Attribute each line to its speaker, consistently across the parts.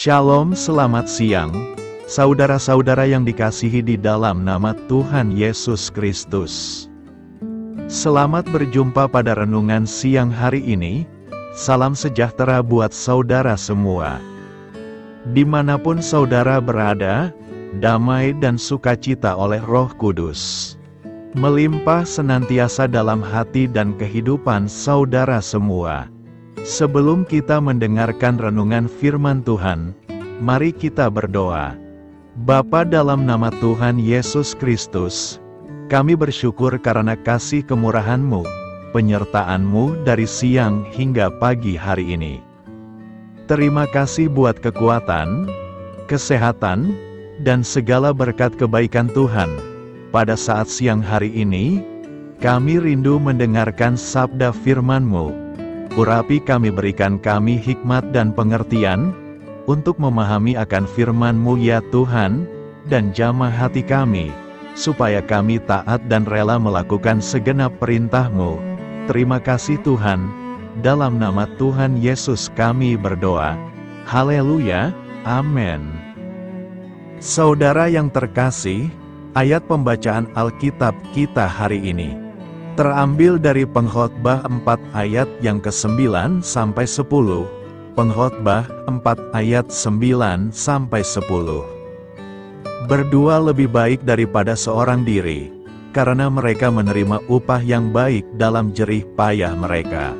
Speaker 1: Shalom, selamat siang, saudara-saudara yang dikasihi di dalam nama Tuhan Yesus Kristus. Selamat berjumpa pada renungan siang hari ini. Salam sejahtera buat saudara semua. Dimanapun saudara berada, damai dan sukacita oleh Roh Kudus melimpah senantiasa dalam hati dan kehidupan saudara semua. Sebelum kita mendengarkan renungan firman Tuhan, mari kita berdoa. Bapa, dalam nama Tuhan Yesus Kristus, kami bersyukur karena kasih kemurahan-Mu, penyertaan-Mu dari siang hingga pagi hari ini. Terima kasih buat kekuatan, kesehatan, dan segala berkat kebaikan Tuhan. Pada saat siang hari ini, kami rindu mendengarkan sabda firman-Mu. Urapi kami, berikan kami hikmat dan pengertian, untuk memahami akan firman-Mu ya Tuhan, dan jamah hati kami, supaya kami taat dan rela melakukan segenap perintah-Mu. Terima kasih Tuhan, dalam nama Tuhan Yesus kami berdoa. Haleluya, amin. Saudara yang terkasih, ayat pembacaan Alkitab kita hari ini terambil dari Pengkhotbah 4 ayat yang ke-9 sampai 10. Pengkhotbah 4 ayat 9 sampai 10. Berdua lebih baik daripada seorang diri, karena mereka menerima upah yang baik dalam jerih payah mereka.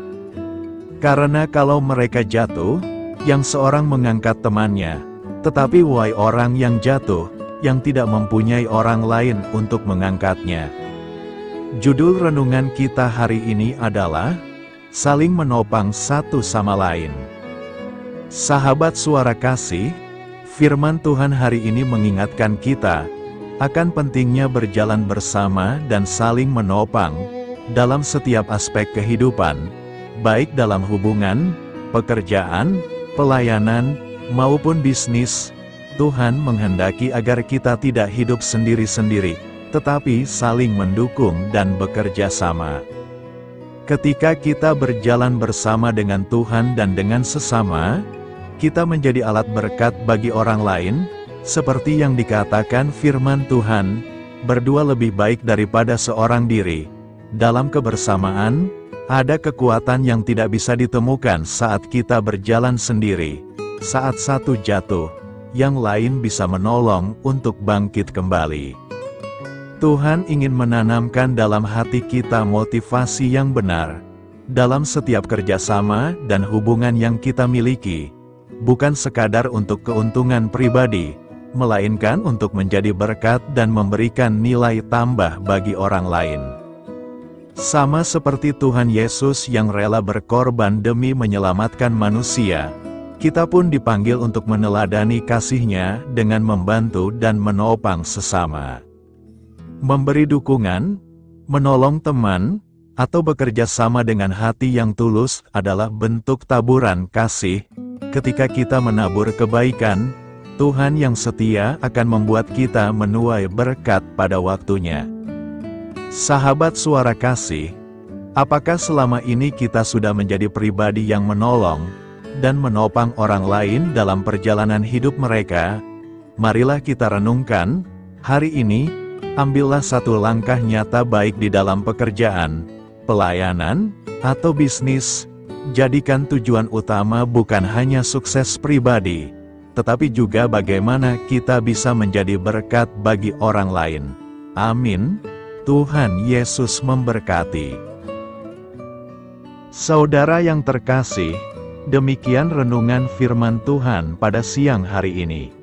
Speaker 1: Karena kalau mereka jatuh, yang seorang mengangkat temannya, tetapi wahai orang yang jatuh, yang tidak mempunyai orang lain untuk mengangkatnya. Judul renungan kita hari ini adalah saling menopang satu sama lain. Sahabat suara kasih, firman Tuhan hari ini mengingatkan kita akan pentingnya berjalan bersama dan saling menopang dalam setiap aspek kehidupan, baik dalam hubungan, pekerjaan, pelayanan, maupun bisnis. Tuhan menghendaki agar kita tidak hidup sendiri-sendiri, tetapi saling mendukung dan bekerja sama. Ketika kita berjalan bersama dengan Tuhan dan dengan sesama, kita menjadi alat berkat bagi orang lain, seperti yang dikatakan firman Tuhan, berdua lebih baik daripada seorang diri. Dalam kebersamaan, ada kekuatan yang tidak bisa ditemukan saat kita berjalan sendiri. Saat satu jatuh, yang lain bisa menolong untuk bangkit kembali. Tuhan ingin menanamkan dalam hati kita motivasi yang benar dalam setiap kerjasama dan hubungan yang kita miliki, bukan sekadar untuk keuntungan pribadi, melainkan untuk menjadi berkat dan memberikan nilai tambah bagi orang lain. Sama seperti Tuhan Yesus yang rela berkorban demi menyelamatkan manusia, kita pun dipanggil untuk meneladani kasih-Nya dengan membantu dan menopang sesama. Memberi dukungan, menolong teman, atau bekerja sama dengan hati yang tulus adalah bentuk taburan kasih. Ketika kita menabur kebaikan, Tuhan yang setia akan membuat kita menuai berkat pada waktunya. Sahabat suara kasih, apakah selama ini kita sudah menjadi pribadi yang menolong dan menopang orang lain dalam perjalanan hidup mereka? Marilah kita renungkan hari ini. Ambillah satu langkah nyata baik di dalam pekerjaan, pelayanan, atau bisnis. Jadikan tujuan utama bukan hanya sukses pribadi, tetapi juga bagaimana kita bisa menjadi berkat bagi orang lain. Amin. Tuhan Yesus memberkati. Saudara yang terkasih, demikian renungan firman Tuhan pada siang hari ini.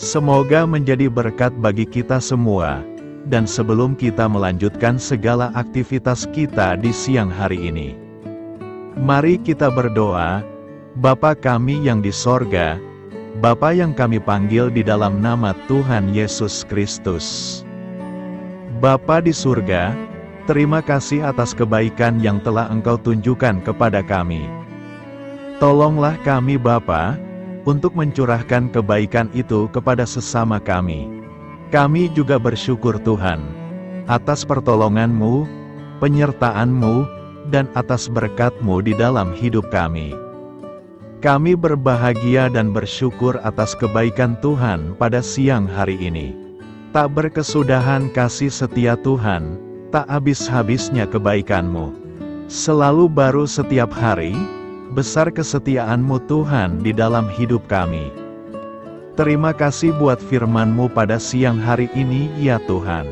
Speaker 1: Semoga menjadi berkat bagi kita semua. Dan sebelum kita melanjutkan segala aktivitas kita di siang hari ini, mari kita berdoa. Bapa kami yang di sorga, Bapa yang kami panggil di dalam nama Tuhan Yesus Kristus. Bapa di surga, terima kasih atas kebaikan yang telah Engkau tunjukkan kepada kami. Tolonglah kami Bapa, untuk mencurahkan kebaikan itu kepada sesama kami. Kami juga bersyukur Tuhan, atas pertolongan-Mu, penyertaan-Mu, dan atas berkat-Mu di dalam hidup kami. Kami berbahagia dan bersyukur atas kebaikan Tuhan pada siang hari ini. Tak berkesudahan kasih setia Tuhan, tak habis-habisnya kebaikan-Mu. Selalu baru setiap hari, besar kesetiaan-Mu Tuhan di dalam hidup kami. Terima kasih buat firman-Mu pada siang hari ini ya Tuhan.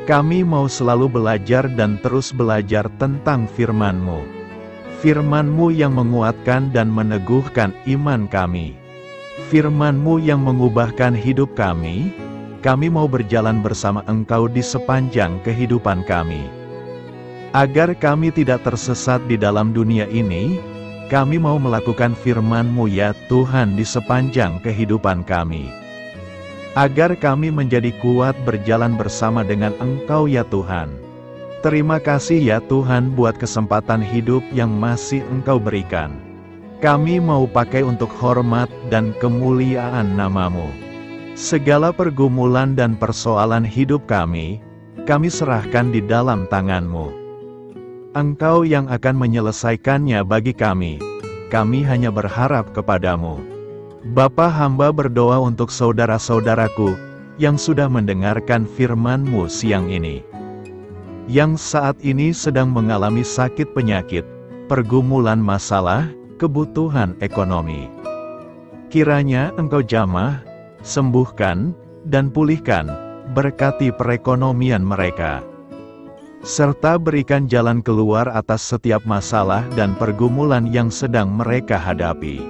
Speaker 1: Kami mau selalu belajar dan terus belajar tentang firman-Mu. Firman-Mu yang menguatkan dan meneguhkan iman kami. Firman-Mu yang mengubahkan hidup kami mau berjalan bersama Engkau di sepanjang kehidupan kami. Agar kami tidak tersesat di dalam dunia ini, kami mau melakukan firman-Mu ya Tuhan di sepanjang kehidupan kami. Agar kami menjadi kuat berjalan bersama dengan Engkau ya Tuhan. Terima kasih ya Tuhan buat kesempatan hidup yang masih Engkau berikan. Kami mau pakai untuk hormat dan kemuliaan nama-Mu. Segala pergumulan dan persoalan hidup kami serahkan di dalam tangan-Mu. Engkau yang akan menyelesaikannya bagi kami hanya berharap kepada-Mu. Bapa, hamba berdoa untuk saudara-saudaraku yang sudah mendengarkan firman-Mu siang ini. Yang saat ini sedang mengalami sakit penyakit, pergumulan masalah, kebutuhan ekonomi. Kiranya Engkau jamah, sembuhkan, dan pulihkan, berkati perekonomian mereka. Serta berikan jalan keluar atas setiap masalah dan pergumulan yang sedang mereka hadapi.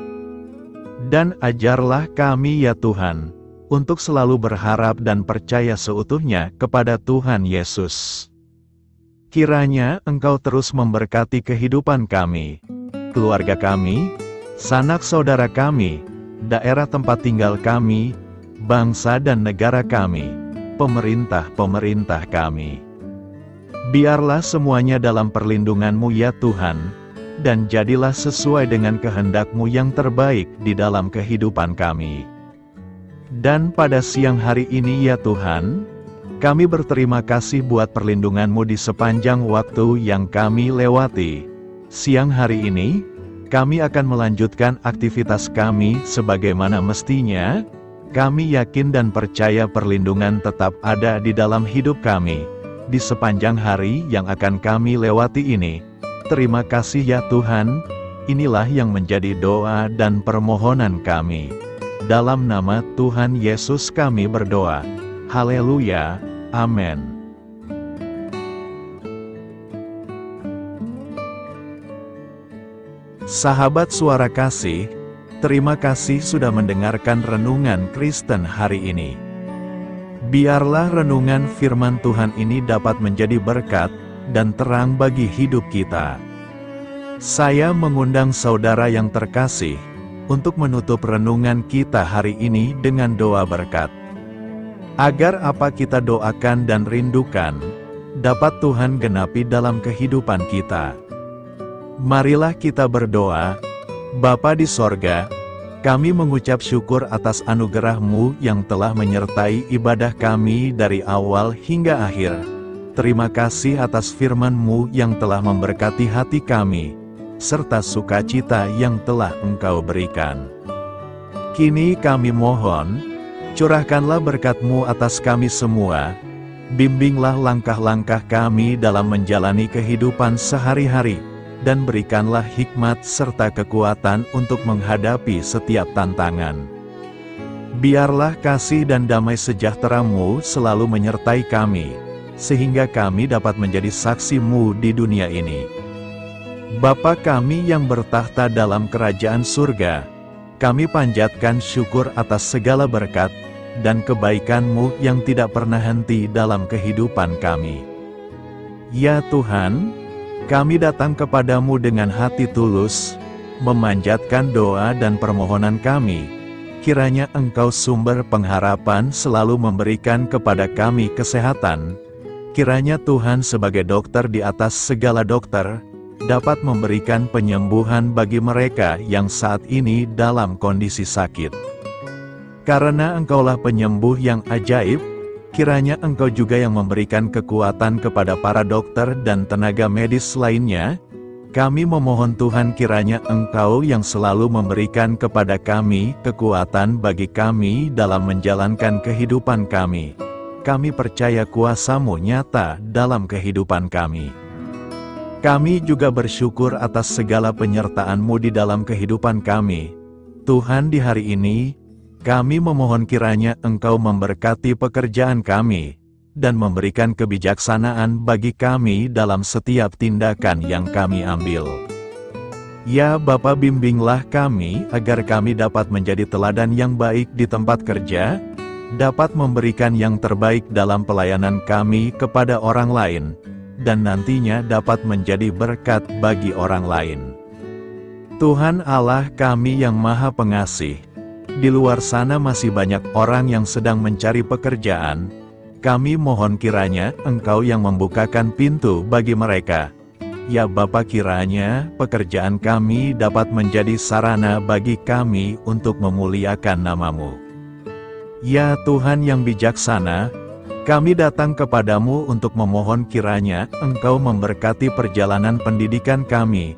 Speaker 1: Dan ajarlah kami ya Tuhan, untuk selalu berharap dan percaya seutuhnya kepada Tuhan Yesus. Kiranya Engkau terus memberkati kehidupan kami, keluarga kami, sanak saudara kami, daerah tempat tinggal kami, bangsa dan negara kami, pemerintah-pemerintah kami. Biarlah semuanya dalam perlindungan-Mu ya Tuhan, dan jadilah sesuai dengan kehendak-Mu yang terbaik di dalam kehidupan kami. Dan pada siang hari ini ya Tuhan, kami berterima kasih buat perlindungan-Mu di sepanjang waktu yang kami lewati. Siang hari ini, kami akan melanjutkan aktivitas kami sebagaimana mestinya. Kami yakin dan percaya perlindungan tetap ada di dalam hidup kami, di sepanjang hari yang akan kami lewati ini. Terima kasih ya Tuhan, inilah yang menjadi doa dan permohonan kami. Dalam nama Tuhan Yesus kami berdoa. Haleluya. Amin. Sahabat Suara Kasih, terima kasih sudah mendengarkan Renungan Kristen hari ini. Biarlah renungan firman Tuhan ini dapat menjadi berkat dan terang bagi hidup kita. Saya mengundang saudara yang terkasih untuk menutup renungan kita hari ini dengan doa berkat. Agar apa kita doakan dan rindukan, dapat Tuhan genapi dalam kehidupan kita. Marilah kita berdoa. Bapa di sorga, kami mengucap syukur atas anugerah-Mu yang telah menyertai ibadah kami dari awal hingga akhir. Terima kasih atas firman-Mu yang telah memberkati hati kami, serta sukacita yang telah Engkau berikan. Kini kami mohon, curahkanlah berkat-Mu atas kami semua, bimbinglah langkah-langkah kami dalam menjalani kehidupan sehari-hari, dan berikanlah hikmat serta kekuatan untuk menghadapi setiap tantangan. Biarlah kasih dan damai sejahtera-Mu selalu menyertai kami, sehingga kami dapat menjadi saksi-Mu di dunia ini. Bapa kami yang bertahta dalam kerajaan surga, kami panjatkan syukur atas segala berkat dan kebaikan-Mu yang tidak pernah henti dalam kehidupan kami. Ya Tuhan, kami datang kepadamu dengan hati tulus, memanjatkan doa dan permohonan kami. Kiranya Engkau sumber pengharapan selalu memberikan kepada kami kesehatan. Kiranya Tuhan sebagai dokter di atas segala dokter, dapat memberikan penyembuhan bagi mereka yang saat ini dalam kondisi sakit. Karena Engkaulah penyembuh yang ajaib, kiranya Engkau juga yang memberikan kekuatan kepada para dokter dan tenaga medis lainnya, Kami memohon Tuhan kiranya Engkau yang selalu memberikan kepada kami kekuatan bagi kami dalam menjalankan kehidupan kami. Kami percaya kuasa-Mu nyata dalam kehidupan kami. Kami juga bersyukur atas segala penyertaan-Mu di dalam kehidupan kami. Tuhan, di hari ini, kami memohon kiranya Engkau memberkati pekerjaan kami, dan memberikan kebijaksanaan bagi kami dalam setiap tindakan yang kami ambil. Ya Bapa, bimbinglah kami agar kami dapat menjadi teladan yang baik di tempat kerja, dapat memberikan yang terbaik dalam pelayanan kami kepada orang lain, dan nantinya dapat menjadi berkat bagi orang lain. Tuhan Allah kami yang Maha Pengasih, di luar sana masih banyak orang yang sedang mencari pekerjaan. Kami mohon kiranya Engkau yang membukakan pintu bagi mereka. Ya Bapa, kiranya pekerjaan kami dapat menjadi sarana bagi kami untuk memuliakan nama-Mu. Ya Tuhan yang bijaksana, kami datang kepadamu untuk memohon kiranya Engkau memberkati perjalanan pendidikan kami.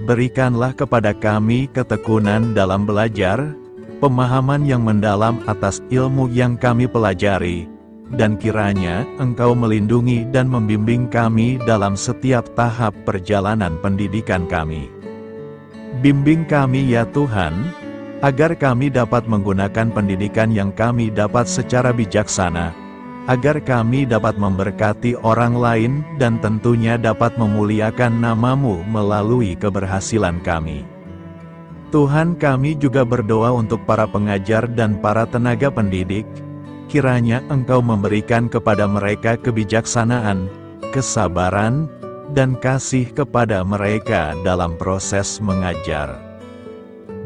Speaker 1: Berikanlah kepada kami ketekunan dalam belajar, pemahaman yang mendalam atas ilmu yang kami pelajari, dan kiranya Engkau melindungi dan membimbing kami dalam setiap tahap perjalanan pendidikan kami. Bimbing kami ya Tuhan, agar kami dapat menggunakan pendidikan yang kami dapat secara bijaksana, agar kami dapat memberkati orang lain dan tentunya dapat memuliakan nama-Mu melalui keberhasilan kami. Tuhan, kami juga berdoa untuk para pengajar dan para tenaga pendidik. Kiranya Engkau memberikan kepada mereka kebijaksanaan, kesabaran, dan kasih kepada mereka dalam proses mengajar.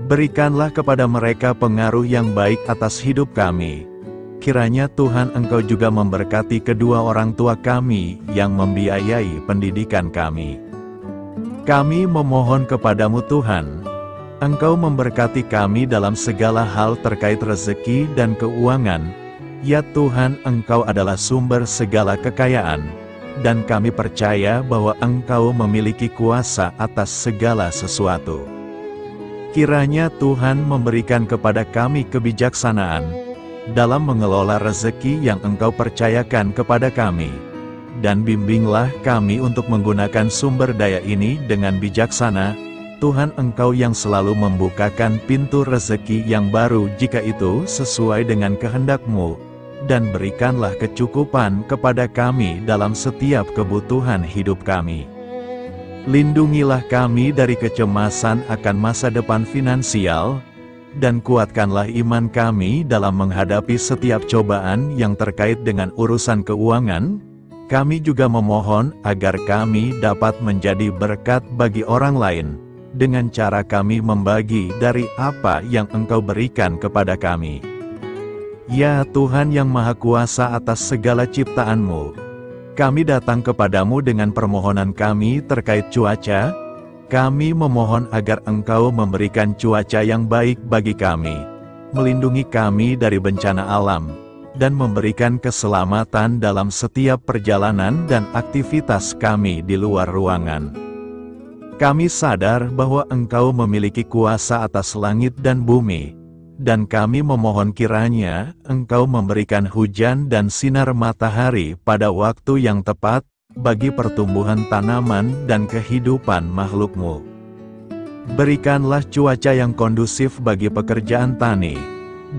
Speaker 1: Berikanlah kepada mereka pengaruh yang baik atas hidup kami. Kiranya Tuhan Engkau juga memberkati kedua orang tua kami yang membiayai pendidikan kami. Kami memohon kepadamu Tuhan, Engkau memberkati kami dalam segala hal terkait rezeki dan keuangan. Ya Tuhan, Engkau adalah sumber segala kekayaan, dan kami percaya bahwa Engkau memiliki kuasa atas segala sesuatu. Kiranya Tuhan memberikan kepada kami kebijaksanaan dalam mengelola rezeki yang Engkau percayakan kepada kami, dan bimbinglah kami untuk menggunakan sumber daya ini dengan bijaksana. Tuhan, Engkau yang selalu membukakan pintu rezeki yang baru jika itu sesuai dengan kehendak-Mu, dan berikanlah kecukupan kepada kami dalam setiap kebutuhan hidup kami. Lindungilah kami dari kecemasan akan masa depan finansial, dan kuatkanlah iman kami dalam menghadapi setiap cobaan yang terkait dengan urusan keuangan. Kami juga memohon agar kami dapat menjadi berkat bagi orang lain, dengan cara kami membagi dari apa yang Engkau berikan kepada kami. Ya Tuhan yang Maha Kuasa atas segala ciptaan-Mu, kami datang kepadamu dengan permohonan kami terkait cuaca. Kami memohon agar Engkau memberikan cuaca yang baik bagi kami, melindungi kami dari bencana alam, dan memberikan keselamatan dalam setiap perjalanan dan aktivitas kami di luar ruangan. Kami sadar bahwa Engkau memiliki kuasa atas langit dan bumi, dan kami memohon kiranya Engkau memberikan hujan dan sinar matahari pada waktu yang tepat bagi pertumbuhan tanaman dan kehidupan makhluk-Mu. Berikanlah cuaca yang kondusif bagi pekerjaan tani,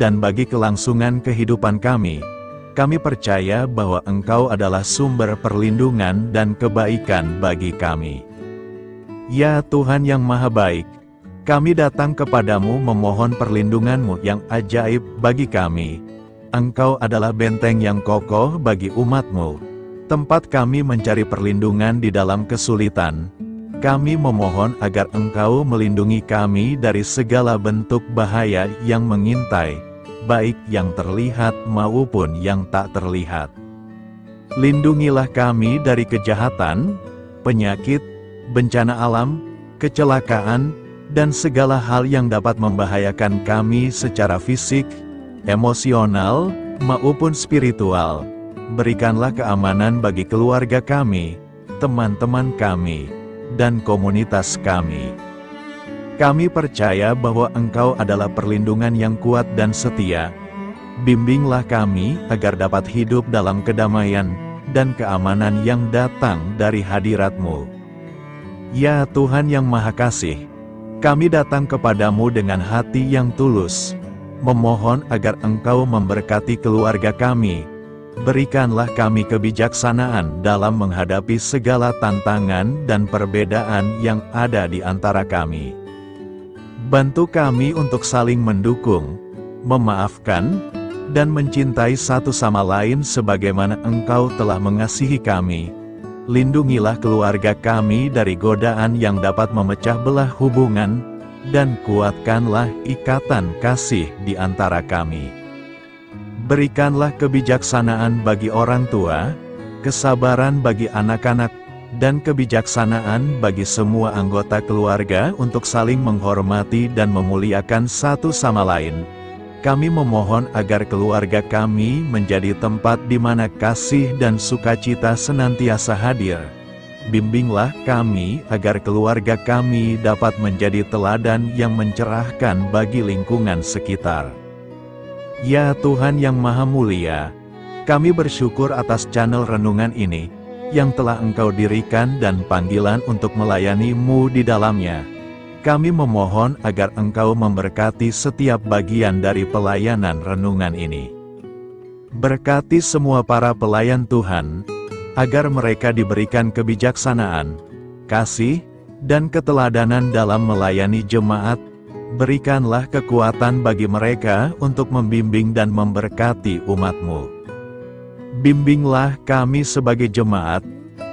Speaker 1: dan bagi kelangsungan kehidupan kami. Kami percaya bahwa Engkau adalah sumber perlindungan dan kebaikan bagi kami. Ya Tuhan yang Maha Baik, kami datang kepadamu memohon perlindungan-Mu yang ajaib bagi kami. Engkau adalah benteng yang kokoh bagi umat-Mu, tempat kami mencari perlindungan di dalam kesulitan. Kami memohon agar Engkau melindungi kami dari segala bentuk bahaya yang mengintai, baik yang terlihat maupun yang tak terlihat. Lindungilah kami dari kejahatan, penyakit, bencana alam, kecelakaan, dan segala hal yang dapat membahayakan kami secara fisik, emosional, maupun spiritual. Berikanlah keamanan bagi keluarga kami, teman-teman kami, dan komunitas kami. Kami percaya bahwa Engkau adalah perlindungan yang kuat dan setia. Bimbinglah kami agar dapat hidup dalam kedamaian dan keamanan yang datang dari hadirat-Mu. Ya Tuhan yang Maha Kasih, kami datang kepadamu dengan hati yang tulus, memohon agar Engkau memberkati keluarga kami. Berikanlah kami kebijaksanaan dalam menghadapi segala tantangan dan perbedaan yang ada di antara kami. Bantu kami untuk saling mendukung, memaafkan, dan mencintai satu sama lain sebagaimana Engkau telah mengasihi kami. Lindungilah keluarga kami dari godaan yang dapat memecah belah hubungan, dan kuatkanlah ikatan kasih di antara kami. Berikanlah kebijaksanaan bagi orang tua, kesabaran bagi anak-anak, dan kebijaksanaan bagi semua anggota keluarga untuk saling menghormati dan memuliakan satu sama lain. Kami memohon agar keluarga kami menjadi tempat di mana kasih dan sukacita senantiasa hadir. Bimbinglah kami agar keluarga kami dapat menjadi teladan yang mencerahkan bagi lingkungan sekitar. Ya Tuhan yang Maha Mulia, kami bersyukur atas channel renungan ini, yang telah Engkau dirikan dan panggilan untuk melayani-Mu di dalamnya. Kami memohon agar Engkau memberkati setiap bagian dari pelayanan renungan ini. Berkati semua para pelayan Tuhan, agar mereka diberikan kebijaksanaan, kasih, dan keteladanan dalam melayani jemaat. Berikanlah kekuatan bagi mereka untuk membimbing dan memberkati umat-Mu. Bimbinglah kami sebagai jemaat,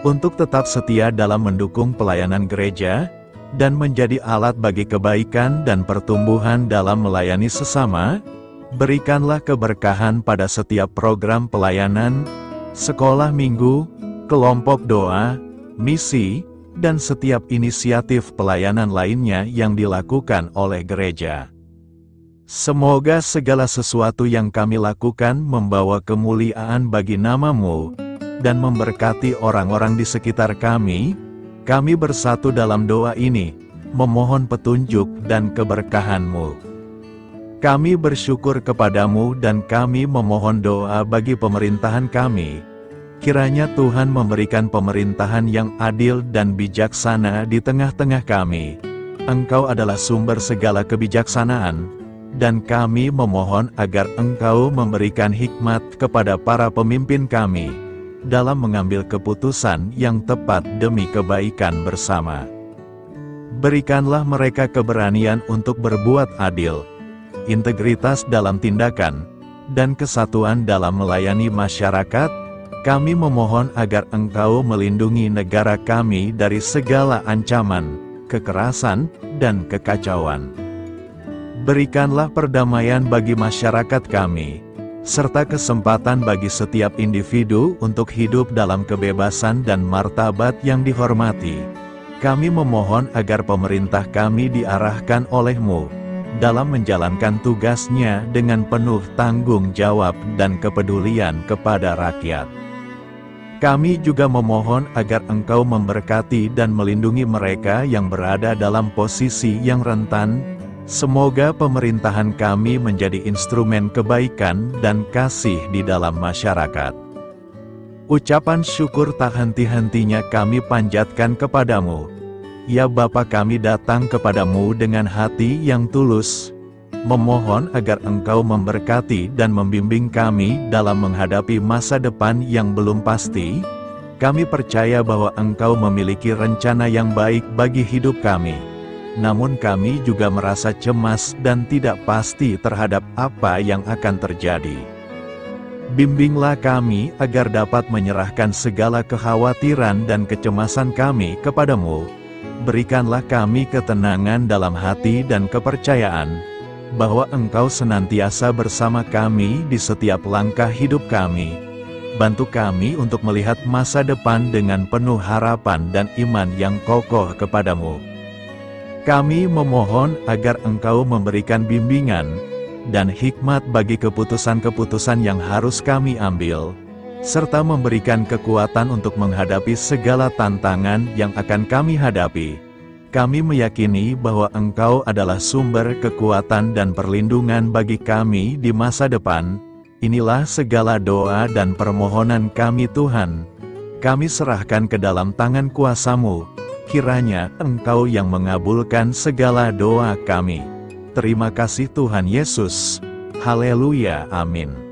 Speaker 1: untuk tetap setia dalam mendukung pelayanan gereja, dan menjadi alat bagi kebaikan dan pertumbuhan dalam melayani sesama. Berikanlah keberkahan pada setiap program pelayanan, sekolah minggu, kelompok doa, misi, dan setiap inisiatif pelayanan lainnya yang dilakukan oleh gereja. Semoga segala sesuatu yang kami lakukan membawa kemuliaan bagi nama-Mu, dan memberkati orang-orang di sekitar kami. Kami bersatu dalam doa ini, memohon petunjuk dan keberkahan-Mu. Kami bersyukur kepadamu dan kami memohon doa bagi pemerintahan kami. Kiranya Tuhan memberikan pemerintahan yang adil dan bijaksana di tengah-tengah kami. Engkau adalah sumber segala kebijaksanaan, dan kami memohon agar Engkau memberikan hikmat kepada para pemimpin kami, dalam mengambil keputusan yang tepat demi kebaikan bersama. Berikanlah mereka keberanian untuk berbuat adil, integritas dalam tindakan, dan kesatuan dalam melayani masyarakat. Kami memohon agar Engkau melindungi negara kami dari segala ancaman, kekerasan, dan kekacauan. Berikanlah perdamaian bagi masyarakat kami, serta kesempatan bagi setiap individu untuk hidup dalam kebebasan dan martabat yang dihormati. Kami memohon agar pemerintah kami diarahkan oleh-Mu, dalam menjalankan tugasnya dengan penuh tanggung jawab dan kepedulian kepada rakyat. Kami juga memohon agar Engkau memberkati dan melindungi mereka yang berada dalam posisi yang rentan. Semoga pemerintahan kami menjadi instrumen kebaikan dan kasih di dalam masyarakat. Ucapan syukur tak henti-hentinya kami panjatkan kepadamu. Ya Bapa, kami datang kepadamu dengan hati yang tulus, memohon agar Engkau memberkati dan membimbing kami dalam menghadapi masa depan yang belum pasti. Kami percaya bahwa Engkau memiliki rencana yang baik bagi hidup kami. Namun kami juga merasa cemas dan tidak pasti terhadap apa yang akan terjadi. Bimbinglah kami agar dapat menyerahkan segala kekhawatiran dan kecemasan kami kepadamu. Berikanlah kami ketenangan dalam hati dan kepercayaan, bahwa Engkau senantiasa bersama kami di setiap langkah hidup kami. Bantu kami untuk melihat masa depan dengan penuh harapan dan iman yang kokoh kepadamu. Kami memohon agar Engkau memberikan bimbingan dan hikmat bagi keputusan-keputusan yang harus kami ambil, serta memberikan kekuatan untuk menghadapi segala tantangan yang akan kami hadapi. Kami meyakini bahwa Engkau adalah sumber kekuatan dan perlindungan bagi kami di masa depan. Inilah segala doa dan permohonan kami Tuhan. Kami serahkan ke dalam tangan kuasa-Mu. Kiranya Engkau yang mengabulkan segala doa kami. Terima kasih Tuhan Yesus. Haleluya, amin.